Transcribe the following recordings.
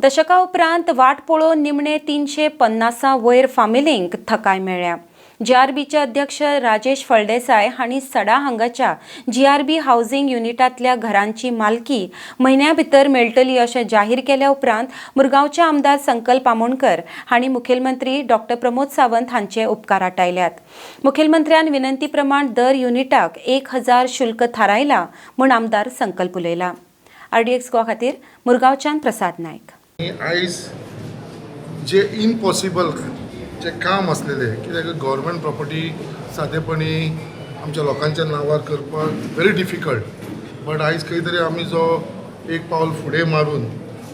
दशका उपरांत वाट पळोवन निमणे 350 वयर फामिलींक थकाय मेळ्ळ्या। जीआरबीचे अध्यक्ष राजेश फळदेसाय हांणी सडा हांगाच्या जीआरबी हावसिंग युनिटांतल्या घरांची मालकी म्हयन्या भितर मेळटली अशें जाहीर केल्या उपरांत मुरगांवचे आमदार संकल्प आमोणकर हांणी मुखेलमंत्री डॉ. प्रमोद सावंत हांचे उपकार आटायल्यात। मुखेलमंत्र्यान विनंती प्रमाण दर युनिटाक 1000 शुल्क थारायला म्हूण आमदार संकल्प उलयला। RDX गोवा खातीर मुरगांवच्यान प्रसाद नायक। आयज जे इम्पॉसिबल जे काम असलेले कित्याक गव्हर्मेंट प्रॉपर्टी सादेपणी आमच्या लोकांच्या नावार करपाक व्हेरी डिफिकल्ट, बट आयज खंय तरी आमी जो एक पावल फुडें मारून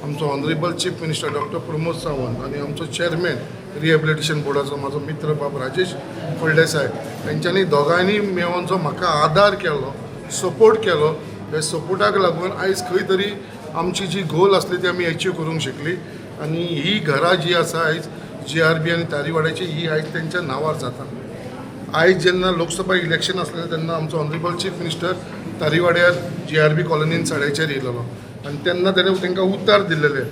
आमचो ऑनरेबल चीफ मिनिस्टर डॉ. प्रमोद सावंत आणि आमचो चेअरमॅन रिहॅबिलिटेशन बोर्डाचो म्हाजो मित्र बाब राजेश फळदेसाय यांच्यानी दोगांनी मेळून जो म्हाका आदार केलो, सपोर्ट केलो, हे सपोर्टाक लागून आयज खंय तरी आमची जी गोल असली ती आमी अचीव करूंक शकली। आणि ही घरां जी आसा आयज जीआरबी आणि तारीवाड्याची ही आयज त्यांच्या नावार जाता। आयज जेन्ना लोकसभा इलेक्शन असलें तेन्ना आमचो ऑनरेबल चीफ मिनिस्टर तारीवाड्यार जीआरबी कॉलनीन सड्याचेर येयलेलो आणि तेन्ना ताणें तांकां उतर दिल्लेलें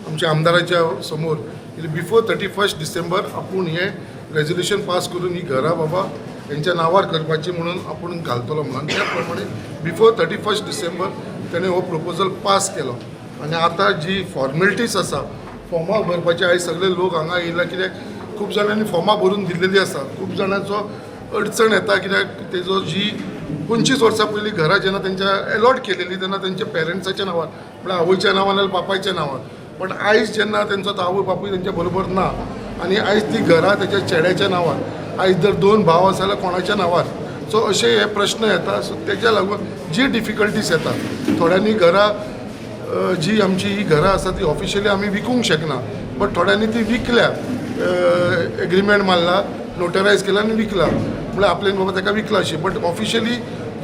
आमच्या आमदाराच्या समोर की बिफोर 31 डिसेंबर आपूण हे रेजोल्युशन पास करून ही घरां बाबा त्यांच्या नावार करपाची म्हणून आपूण घालतलो म्हणून त्या प्रमाणे बिफोर 31 डिसेंबर ताणें हो प्रपोजल पास केलो। आणि आता जी फॉर्मेलिटीज आसा फॉर्मां भरपाचे आयज सगळे लोक हांगा येयला कित्याक खूब जाणांनी फॉर्मां भरून दिल्लेली आसा। खूब जाणांचो अडचण येता कित्याक तेजो जी 25 वर्सां पयलीं घरां जेन्ना तेंच्या अलॉट केलेली तेन्ना तेंच्या पेरंट्साच्या नांवार म्हळ्यार आवयच्या नांवार नाजाल्यार बापायच्या नांवार, बट आयज जेन्ना तेंचो आवय बापूय तेंच्या बरोबर ना आनी आयज ती घरां तेच्या चेड्याच्या नांवार, आयज जर 2 भाव आसा जाल्यार कोणाच्या नांवार, सो अशे हे प्रश्न येता। सो तेच्या लागून जी डिफिकल्टीज येता, थोड्यांनी घरां जी आमची ही घरां आसा ती ऑफिशियली आमी विकूंक शकना, बट थोड्यांनी ती विकल्या, एग्रीमेंट मारला, नोटरायज केला आनी विकला, म्हळ्यार आपल्यान बाबा ताका विकला अशी, बट ऑफिशियली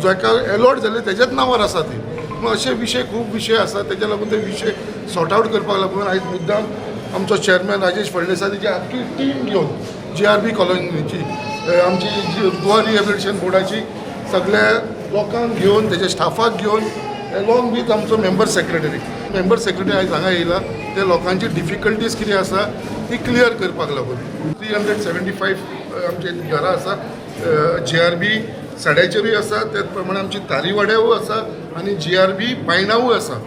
जो हाका अलॉट जाले तेज्याच नांवार आसा ती। मग असे विशय खूब विशय आसा, तेज्या लागून ते विशय सॉर्ट आवट करपाक लागून आयज मुद्दाम आमचो चेअरमॅन राजेश फळदेसाय तेजी आख्खी टीम घेवन जीआरबी कॉलनीची आमची जी गोवा रिहॅबिलिटेशन बोर्डाची सगळ्या लोकांक घेवन तेज्या स्टाफाक घेवन अलॉंग वीथ आमचो मेंबर सेक्रेटरी आयज हांगा येयला ते लोकांची डिफिकल्टीज कितें आसा ती क्लियर करपाक लागून। 375 आमचे घरां आसा, जीआरबी सड्याचेरूय आसा, त्याच प्रमाणे आमची तारीवाड्यावूय आसा आनी जीआरबी बायणावूय आसा।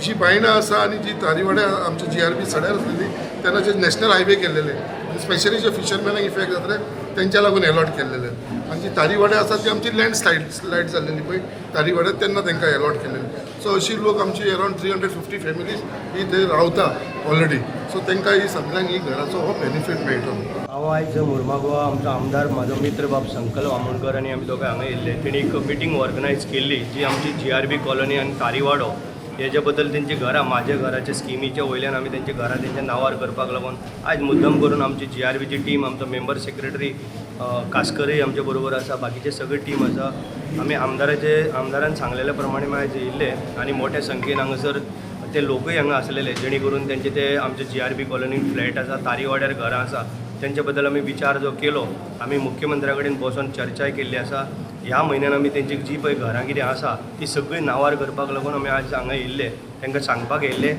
जी बायणां आसा आनी जी तारीवाड्या आमची जीआरबी सड्यार आसलेली तेन्ना जे नॅशनल हायवे केल्लेले, स्पेशली जे फिशरमॅनाक इफेक्ट जातले तेंच्या लागून अलॉट केल्लेले, आनी जी तारीवाड्या आसा ती आमची लँडस्लायड जाल्लेली पळय तारीवाड्यार तेन्ना तांकां अलॉट केल्लेली। सो अशी लोक आमची अरावंड 350 फॅमिलीज ही थंय रावता ऑलरेडी, सो तांकां ही सगळ्यांक ही घराचो हो बेनिफीट मेळटलो। हांव आयज मुरमागोवा आमचो आमदार म्हाजो मित्र बाब संकल्प आमोणकर आनी आमी दोगांय हांगा येयल्ले। तेणी एक मिटींग ऑर्गनायज केल्ली जी आमची जीआरबी कॉलनी आनी तारीवाडो हेच्या बद्दल तेंची घरां म्हाज्या घराच्या स्किमीच्या वयल्यान आमी तेंची घरां तेंच्या नांवार करपाक लागून आयज मुद्दम करून आमची जीआरबीची टीम, आमचो मेंबर सेक्रेटरी कास्करय आमचे बरोबर आसा, बाकीचे सगळे टीम आसा। आमी आमदारान सांगलेल्या प्रमाणे आयज येयल्ले आनी मोठ्या संख्येन हांगासर ते लोकूय हांगा आसलेले, जेणे करून तेंचे ते आमच्या जीआरबी कॉलनीन फ्लॅट आसा, तारीवाड्यार घरां आसा, तेंच्या बद्दल आमी विचार जो केलो, आमी मुख्यमंत्र्या कडेन बसून चर्चाय केल्ली आसा। ह्या म्हयन्यान आमी तेंची जी पळय घरां कितें आसा ती सगळी नांवार करपाक लागून आमी आयज हांगा येयल्ले, तांकां सांगपाक येयल्ले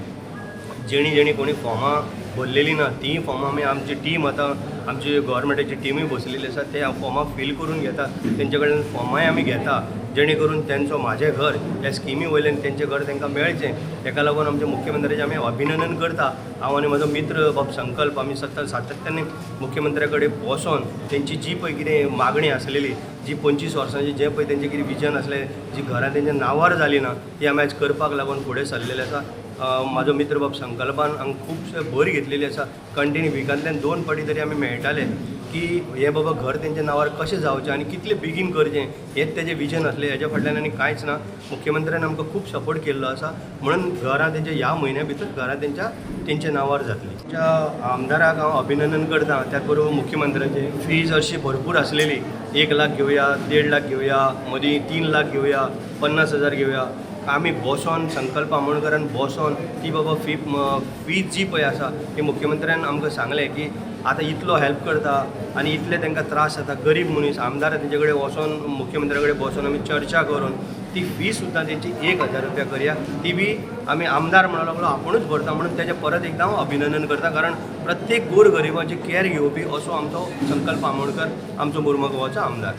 जेणी कोणी फॉर्मां भरलेलीं ना तीं फॉर्मां आमी आमची टीम आतां आमची गव्हर्मेंटाची टीमूय बसलेली आसा, ते फॉर्मां फील करून घेता, तेंचे कडेन फॉर्मांय आमी घेता, जेणे करून तेंचो म्हाजें घर ह्या स्किमी वयल्यान तेंचें घर तांकां मेळचें। ताका लागून आमच्या मुख्यमंत्र्याचें आमी अभिनंदन करता। हांव आनी म्हजो मित्र बाब संकल्प आमी सातत्यान मुख्यमंत्र्या कडेन बसोन तेंची जी पळय कितें मागणी आसलेली, जी 25 वर्सांची जें पळय तेंचें कितें विजन आसलें, जी घरां तेंच्या नांवार जालीं ना ती आमी आयज करपाक लागून फुडें सरलेले आसा। म्हाजो मित्र बाब संकल्पान हांगा खुबशे भर घेतलेली आसा, कंटिन्यू विकांतल्यान 2 फावटी तरी आमी मेळटाले की हे बाबा घर तेंच्या नांवार कशें जावचें आनी कितलें बेगीन करचें हेंच तेजें विजन आसलें। हेज्या फाटल्यान आनी कांयच ना, मुख्यमंत्र्यान आमकां खूब सपोर्ट केल्लो आसा, म्हणून घरां तेंच्या ह्या म्हयन्या भितर घरां तेंच्या नांवार जातलीं। त्या आमदाराक हांव अभिनंदन करता, त्याच बरोबर मुख्यमंत्र्याचे फीज अशी भरपूर आसलेली, 1 लाख घेवया, 1.5 लाख घेवया, मदीं 3 लाख घेवया, 50,000 घेवया, आमी बसोन संकल्प आमोणकरान बसोन ती बाबा फीज जी पळय आसा ती मुख्यमंत्र्यान आमकां सांगलें की आतां इतलो हेल्प करता आनी इतले तांकां त्रास जाता, गरीब मनीस, आमदार तेंचे कडेन वचोन मुख्यमंत्र्या कडेन बसोन आमी चर्चा करून ती फी सुद्दां तेंची 1000 रुपया करया. ती बी आमी आमदार म्हणूंक लागलो आपुणूच भरता म्हणून तेजें परत एकदां हांव अभिनंदन करता. कारण प्रत्येक गोरगरिबाची कॅर घेवपी असो आमचो संकल्प आमोणकर आमचो मुर्मगांवाचो आमदार.